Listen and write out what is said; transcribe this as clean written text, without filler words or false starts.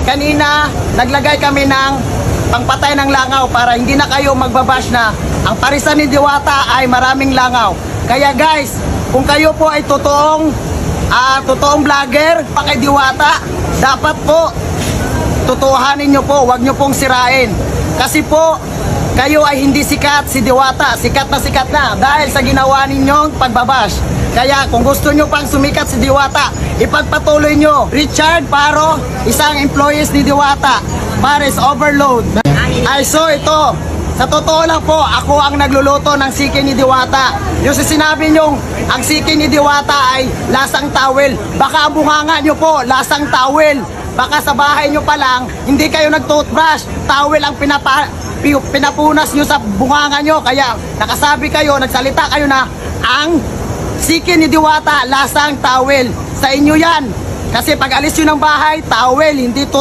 kanina naglagay kami ng pangpatay ng langaw para hindi na kayo magbabash na ang parisan ni Diwata ay maraming langaw. Kaya guys, kung kayo po ay totoong vlogger pa kay Diwata, dapat po tutuhanin nyo po, wag nyo pong sirain. Kasi po, kayo ay hindi sikat, si Diwata, sikat na dahil sa ginawa ninyong pagbabash. Kaya kung gusto nyo pang sumikat si Diwata, ipagpatuloy nyo. Richard Paro, isang employees ni Diwata, Paris Overload. Ay so ito, sa totoo lang po, ako ang nagluluto ng siki ni Diwata. Yung sinabi nyong ang siki ni Diwata ay lasang towel. Baka ang bunganga nyo po, lasang towel. Baka sa bahay nyo pa lang, hindi kayo nag-toothbrush. Towel ang pinapunas nyo sa bunganga nyo. Kaya nakasabi kayo, nagsalita kayo na ang siki ni Diwata, lasang towel. Sa inyo yan. Kasi pag alis nyo ng bahay, towel, hindi